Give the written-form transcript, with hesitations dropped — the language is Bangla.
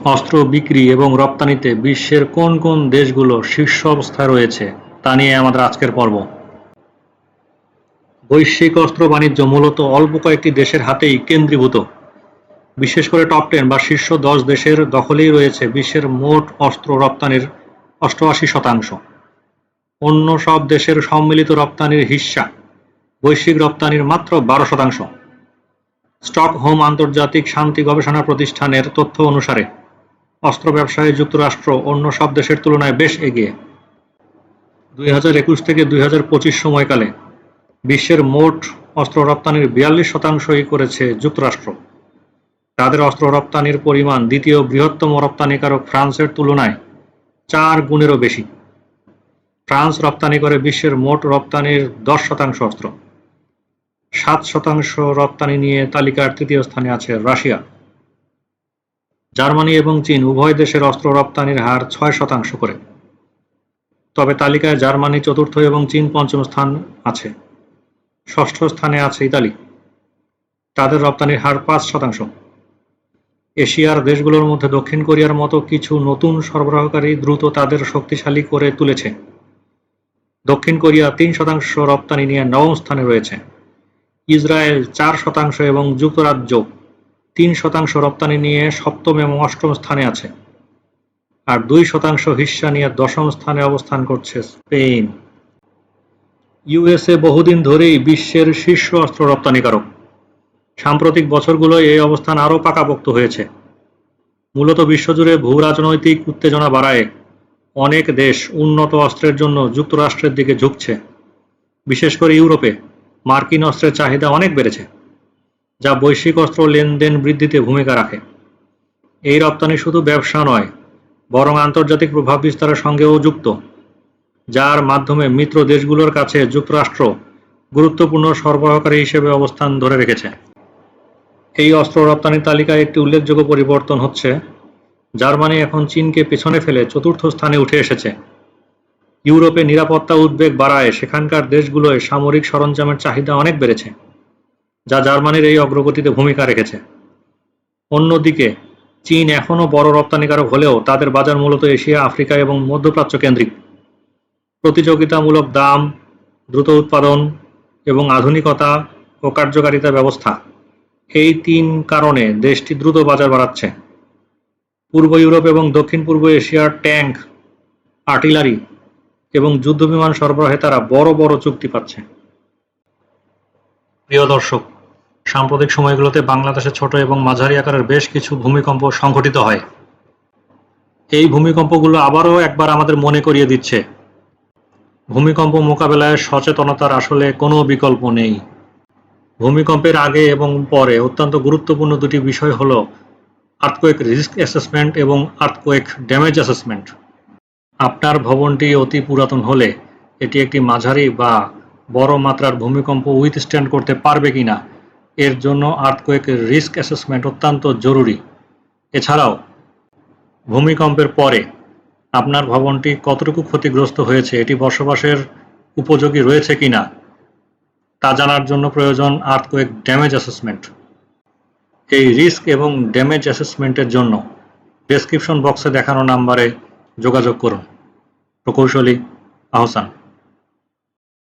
অস্ত্র বিক্রি এবং রপ্তানিতে বিশ্বের কোন কোন দেশগুলো শীর্ষ অবস্থায় রয়েছে তা নিয়ে আমাদের আজকের পর্ব। বৈশ্বিক অস্ত্র বাণিজ্য মূলত অল্প কয়েকটি দেশের হাতেই কেন্দ্রীভূত। বিশেষ করে টপ 10 বা শীর্ষ 10 দেশের দখলেই রয়েছে বিশ্বের মোট অস্ত্র রপ্তানির 88%। অন্য সব দেশের সম্মিলিত রপ্তানির হিস্সা বৈশ্বিক রপ্তানির মাত্র 12%। স্টকহোম আন্তর্জাতিক শান্তি গবেষণা প্রতিষ্ঠানের তথ্য অনুসারে অস্ত্র ব্যবসায়ে যুক্তরাষ্ট্র অন্য সব দেশের তুলনায় বেশ এগিয়ে। 2021 থেকে 2025 সময়কালে বিশ্বের মোট অস্ত্র রপ্তানির 42%ই করেছে যুক্তরাষ্ট্র। তাদের অস্ত্র রপ্তানির পরিমাণ দ্বিতীয় বৃহত্তম রপ্তানিকারক ফ্রান্সের তুলনায় 4 গুণেরও বেশি। ফ্রান্স রপ্তানি করে বিশ্বের মোট রপ্তানির 10% অস্ত্র। 7% রপ্তানি নিয়ে তালিকার তৃতীয় স্থানে আছে রাশিয়া। জার্মানি এবং চীন উভয় দেশের অস্ত্র রপ্তানির হার 6% করে। তবে তালিকায় জার্মানি চতুর্থ এবং চীন পঞ্চম স্থান আছে। ষষ্ঠ স্থানে আছে ইতালি, তাদের রপ্তানির হার 5%। এশিয়ার দেশগুলোর মধ্যে দক্ষিণ কোরিয়ার মতো কিছু নতুন সরবরাহকারী দ্রুত তাদের শক্তিশালী করে তুলেছে। দক্ষিণ কোরিয়া 3% রপ্তানি নিয়ে নবম স্থানে রয়েছে। ইসরায়েল 4% এবং যুক্তরাজ্য 3% রপ্তানি নিয়ে সপ্তম এবং অষ্টম স্থানে আছে, আর 2% হিস্সা নিয়ে দশম স্থানে অবস্থান করছে স্পেন। ইউএসএ বহুদিন ধরেই বিশ্বের শীর্ষ অস্ত্র রপ্তানিকারক। সাম্প্রতিক বছরগুলোয় এই অবস্থান আরও পাকাপোক্ত হয়েছে। মূলত বিশ্বজুড়ে ভূ-রাজনৈতিক উত্তেজনা বাড়ায় অনেক দেশ উন্নত অস্ত্রের জন্য যুক্তরাষ্ট্রের দিকে ঝুঁকছে। বিশেষ করে ইউরোপে মার্কিন অস্ত্রের চাহিদা অনেক বেড়েছে, যা বৈশ্বিক অস্ত্র লেনদেন বৃদ্ধিতে ভূমিকা রাখে। এই রপ্তানি শুধু ব্যবসা নয়, বরং আন্তর্জাতিক প্রভাব বিস্তারের সঙ্গেও যুক্ত, যার মাধ্যমে মিত্র দেশগুলোর কাছে যুক্তরাষ্ট্র গুরুত্বপূর্ণ সরবরাহকারী হিসেবে অবস্থান ধরে রেখেছে। এই অস্ত্র রপ্তানির তালিকায় একটি উল্লেখযোগ্য পরিবর্তন হচ্ছে। জার্মানি এখন চীনকে পেছনে ফেলে চতুর্থ স্থানে উঠে এসেছে। ইউরোপে নিরাপত্তা উদ্বেগ বাড়ায় সেখানকার দেশগুলোয় সামরিক সরঞ্জামের চাহিদা অনেক বেড়েছে, যা জার্মানির এই অগ্রগতিতে ভূমিকা রেখেছে। অন্যদিকে চীন এখনও বড় রপ্তানিকারক হলেও তাদের বাজার মূলত এশিয়া, আফ্রিকা এবং মধ্যপ্রাচ্য কেন্দ্রিক। প্রতিযোগিতামূলক দাম, দ্রুত উৎপাদন এবং আধুনিকতা ও কার্যকারিতা ব্যবস্থা, এই 3 কারণে দেশটি দ্রুত বাজার বাড়াচ্ছে। পূর্ব ইউরোপ এবং দক্ষিণ পূর্ব এশিয়ার ট্যাঙ্ক, আর্টিলারি এবং যুদ্ধবিমান সরবরাহে তারা বড় বড় চুক্তি পাচ্ছে। প্রিয় দর্শক, সাম্প্রতিক সময়গুলোতে বাংলাদেশে ছোট এবং মাঝারি আকারের বেশ কিছু ভূমিকম্প সংঘটিত হয়। এই ভূমিকম্পগুলো আবারও একবার আমাদের মনে করিয়ে দিচ্ছে, ভূমিকম্প মোকাবেলায় সচেতনতার আসলে কোনো বিকল্প নেই। ভূমিকম্পের আগে এবং পরে অত্যন্ত গুরুত্বপূর্ণ দুটি বিষয় হল আর্থকোয়েক রিস্ক অ্যাসেসমেন্ট এবং আর্থকোয়েক ড্যামেজ অ্যাসেসমেন্ট। আপনার ভবনটি অতি পুরাতন হলে এটি একটি মাঝারি বা বড় মাত্রার ভূমিকম্প উইথস্ট্যান্ড করতে পারবে কিনা, এর জন্য আর্থকোয়েক রিস্ক অ্যাসেসমেন্ট অত্যন্ত জরুরি। এছাড়াও ভূমিকম্পের পরে আপনার ভবনটি কতটুকু ক্ষতিগ্রস্ত হয়েছে, এটি বসবাসের উপযোগী রয়েছে কিনা তা জানার জন্য প্রয়োজন আর্থকোয়েক ড্যামেজ অ্যাসেসমেন্ট। এই রিস্ক এবং ড্যামেজ অ্যাসেসমেন্টের জন্য ডেসক্রিপশন বক্সে দেখানো নাম্বারে যোগাযোগ করুন। প্রকৌশলী আহসান।